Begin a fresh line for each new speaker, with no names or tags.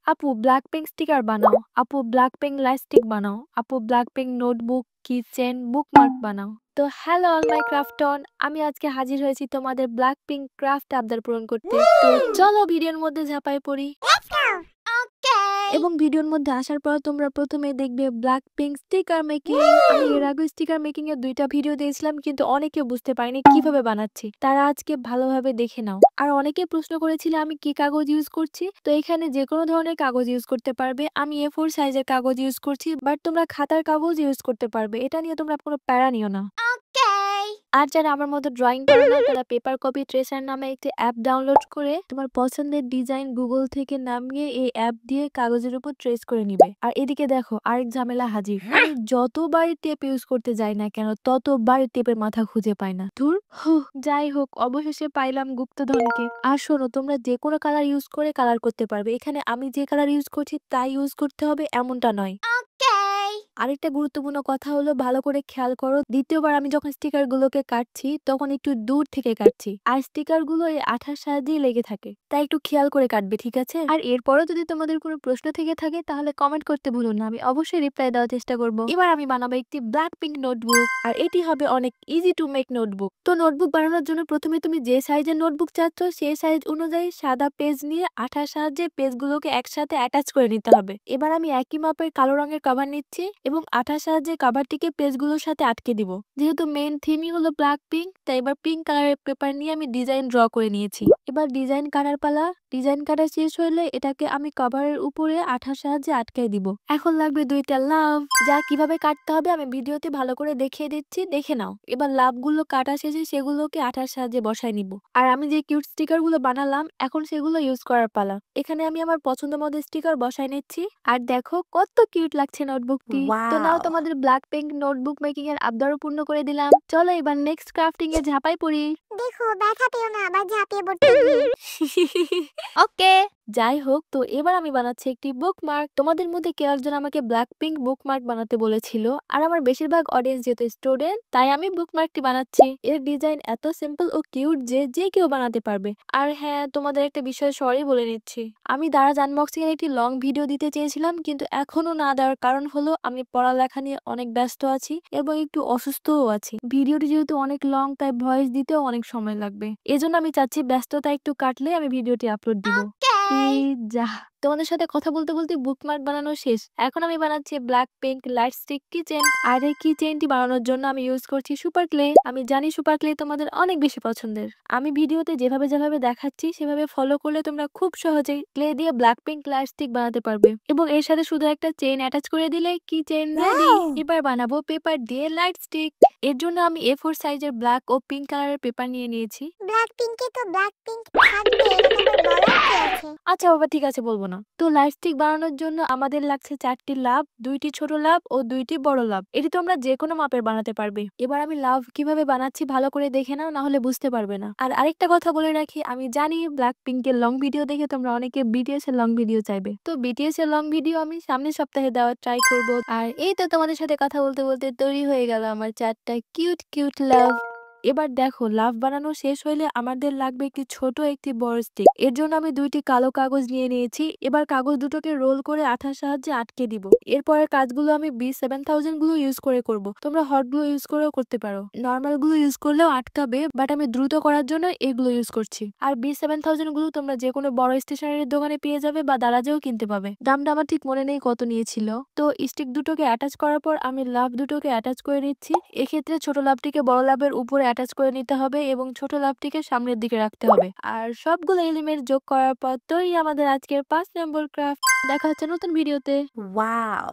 আপু black pink sticker বানাও, আপু ব্ল্যাক পিঙ্ক লাইটস্টিক বানাও, আপু black pink notebook, kitchen, bookmark বানাও। তো হ্যালো অল মাই ক্রাফটন, আমি আজকে হাজির হয়েছি তোমাদের ব্ল্যাক পিঙ্ক ক্রাফট আবদার পূরণ করতে। তো চলো ভিডিওর মধ্যে ঝাঁপাই পড়ি। এবং ভিডিওর মধ্যে আসার পর তোমরা প্রথমে দেখবে ব্ল্যাক পিঙ্ক স্টিকার মেকিং। আমি এর আগে স্টিকার মেকিং এর 2টা ভিডিও দিয়েছিলাম, কিন্তু অনেকে বুঝতে পারেনি কিভাবে বানাচ্ছি, তারা আজকে ভালোভাবে দেখে নাও। আর অনেকে প্রশ্ন করেছিল আমি কি কাগজ ইউজ করছি। তো এখানে যে কোনো ধরনের কাগজ ইউজ করতে পারবে। আমি A4 সাইজের কাগজ ইউজ করছি, বাট তোমরা খাতার কাগজ ইউজ করতে পারবে, এটা নিয়ে তোমরা কোনো প্যারা নিও না। আর যারা আমার মতো ড্রয়িং পারে না, তারা পেপার কপি ট্রেসার নামে একটি অ্যাপ ডাউনলোড করে তোমার পছন্দের ডিজাইন গুগল থেকে নামিয়ে এই অ্যাপ দিয়ে কাগজের উপর ট্রেস করে নিবে। আর এদিকে দেখো আরেক ঝামেলা হাজির। আমি যতবারই টেপ ইউজ করতে যাই না কেন, ততবারই টেপের মাথা খুঁজে পাই না। ধুর, যাই হোক, অবশেষে পাইলাম গুপ্তধনকে। আর শোনো, তোমরা যে কোনো কালার ইউজ করে কালার করতে পারবে। এখানে আমি যে কালার ইউজ করছি তাই ইউজ করতে হবে এমনটা নয়। আরেকটা গুরুত্বপূর্ণ কথা হলো, ভালো করে খেয়াল করো, দ্বিতীয়বার আমি যখন স্টিকার গুলোকে কাটছি তখন একটু দূর থেকে কাটছি। আর স্টিকার গুলো এই আঠার সাহায্যেই লেগে থাকে, তাই একটু খেয়াল করে কাটবে, ঠিক আছে? আর এরপরও যদি তোমাদের কোনো প্রশ্ন থেকে থাকে তাহলে কমেন্ট করতে ভুলো না, আমি অবশ্যই রিপ্লাই দেওয়ার চেষ্টা করব। এবার আমি বানাবো একটি ব্ল্যাক পিঙ্ক নোটবুক, আর এটি হবে অনেক ইজি টু মেক নোটবুক। তো নোটবুক বানানোর জন্য প্রথমে তুমি যে সাইজের নোটবুক চাচ্ছ সেই সাইজ অনুযায়ী সাদা পেজ নিয়ে আঠার সাহায্যে পেজগুলোকে একসাথে অ্যাটাচ করে নিতে হবে। এবার আমি একই মাপের কালো রঙের কভার নিচ্ছি এবং আঠার সাহায্যে কভারটিকে পেজগুলোর সাথে আটকে দিব। যেহেতু মেইন থিমই হলো ব্ল্যাক পিঙ্ক, তাই এবার পিঙ্ক কালারের পেপার নিয়ে আমি ডিজাইন ড্র করে নিয়েছি। এবার ডিজাইন কাটার পালা। ডিজাইন কাটা শেষ হলে এটাকে আমি কভারের উপরে আঠার সাহায্যে আটকে দিব। এখন লাগবে 2টা লাভ, যা কিভাবে কাটতে হবে আমি ভিডিওতে ভালো করে দেখিয়ে দিচ্ছি, দেখে নাও। এবার লাভগুলো কাটা শেষে সেগুলোকে আঠার সাহায্যে বসায় নিব। আর আমি যে কিউট স্টিকার গুলো বানালাম এখন সেগুলো ইউজ করার পালা। এখানে আমি আমার পছন্দ মতো স্টিকার বসায় নিচ্ছি। আর দেখো কত কিউট লাগছে নোটবুকটি। তো নাও,
ওয়াও!
তোমাদের ব্ল্যাক পিঙ্ক নোটবুক মেকিং এর আবদারও পূর্ণ করে দিলাম। চলো এবার নেক্সট ক্রাফটিং এ ঝাঁপাই পড়ি।
দেখো ব্যথা পেও না আবার ঝাঁপিয়ে পড়তে গিয়ে।
ওকে, যাই হোক, তো এবার আমি বানাচ্ছি একটি বুকমার্ক। তোমাদের মধ্যে কেউ একজন আমাকে ব্ল্যাক পিঙ্ক বুকমার্ক বানাতে বলেছিল, আর আমার বেশিরভাগ অডিয়েন্স যেহেতু স্টুডেন্ট, তাই আমি বুকমার্কটি বানাচ্ছি। এর ডিজাইন এত সিম্পল ও কিউট যে যে কেউ বানাতে পারবে। আর হ্যাঁ, তোমাদের একটা বিষয় সরি বলে নিচ্ছি, আমি দারাজ আনবক্সিং এর একটি লং ভিডিও দিতে চেয়েছিলাম, কিন্তু এখনো না দেওয়ার কারণ হলো আমি পড়ালেখা নিয়ে অনেক ব্যস্ত আছি এবং একটু অসুস্থও আছি। ভিডিওটি যেহেতু অনেক লং, তাই ভয়েস দিতেও অনেক সময় লাগবে। এজন্য আমি চাচ্ছি ব্যস্ততা একটু কাটলে আমি ভিডিওটি আপলোড দিব। এই যা, তোমাদের সাথে কথা বলতে বলতে বুকমার্ক বানানো শেষ। এখন আমি বানাচ্ছি black pink light stick kitchen. আর এই কিচেনটি বানানোর জন্য আমি ইউজ করছি সুপার ক্লে। আমি জানি সুপার ক্লে তোমাদের অনেক বেশি পছন্দের। আমি ভিডিওতে যেভাবে যেভাবে দেখাচ্ছি সেভাবে ফলো করলে তোমরা খুব সহজেই ক্লে দিয়ে ব্ল্যাক পিঙ্ক লাইট স্টিক বানাতে পারবে, এবং এর সাথে শুধু একটা চেইন অ্যাটাচ করে দিলে কিচেন রেডি।
ওয়াও!
এবার বানাবো পেপার দিয়ে লাইট স্টিক। এর জন্য আমি A4 সাইজের ব্ল্যাক ও পিঙ্ক কালারের পেপার নিয়ে নিয়েছি।
ব্ল্যাক পিঙ্কে তো ব্ল্যাক পিঙ্ক থাকবে এটা তো আবার বলার কি আছে?
আচ্ছা বাবা, ঠিক আছে, বলবো না। তো লাইট স্টিক বানানোর জন্য আমাদের লাগছে 4টি লাভ, 2টি ছোট লাভ ও 2টি বড় লাভ। এটি তোমরা যে কোনো মাপের বানাতে পারবে। এবার আমি লাভ কিভাবে বানাচ্ছি ভালো করে দেখে নাও, না হলে বুঝতে পারবে না। আর আরেকটা কথা বলে রাখি, আমি জানি ব্ল্যাক পিঙ্কের লং ভিডিও দেখে তোমরা অনেকে BTS এর লং ভিডিও চাইবে। তো BTS এর লং ভিডিও আমি সামনের সপ্তাহে দেওয়ার ট্রাই করব। আর এই তো তোমাদের সাথে কথা বলতে বলতে তৈরি হয়ে গেল আমার 4টা কিউট কিউট লাভ। এবার দেখো, লাভ বানানো শেষ হইলে আমাদের লাগবে একটি ছোট একটি বড় স্টিক। এর জন্য আমি 2টি কালো কাগজ নিয়ে নিয়েছি। এবার কাগজ দুটোকে রোল করে আঠার সাহায্যে আটকে দিব। এরপরের কাজগুলো আমি B7000 গুলো ইউজ করে করব। তোমরা হট গ্লু ইউজ করেও করতে পারো, নর্মাল গুলো ইউজ করলেও আটকাবে, বাট আমি দ্রুত করার জন্য এগুলো ইউজ করছি। আর B7000 গুলো তোমরা যে কোনো বড় স্টেশনারির দোকানে পেয়ে যাবে বা দারাজেও কিনতে পাবে। দামটা আমার ঠিক মনে নেই কত নিয়েছিল। তো স্টিক দুটোকে অ্যাটাচ করার পর আমি লাভ দুটোকে অ্যাটাচ করে নিচ্ছি। এক্ষেত্রে ছোট লাভটিকে বড় লাভের উপরে অ্যাটাচ করে নিতে হবে এবং ছোট লাভটিকে সামনের দিকে রাখতে হবে। আর সবগুলো এলিমেন্ট যোগ করার পর তৈরি আমাদের আজকের 5 নম্বর ক্রাফট। দেখা হচ্ছে নতুন ভিডিওতে।
ওয়াও!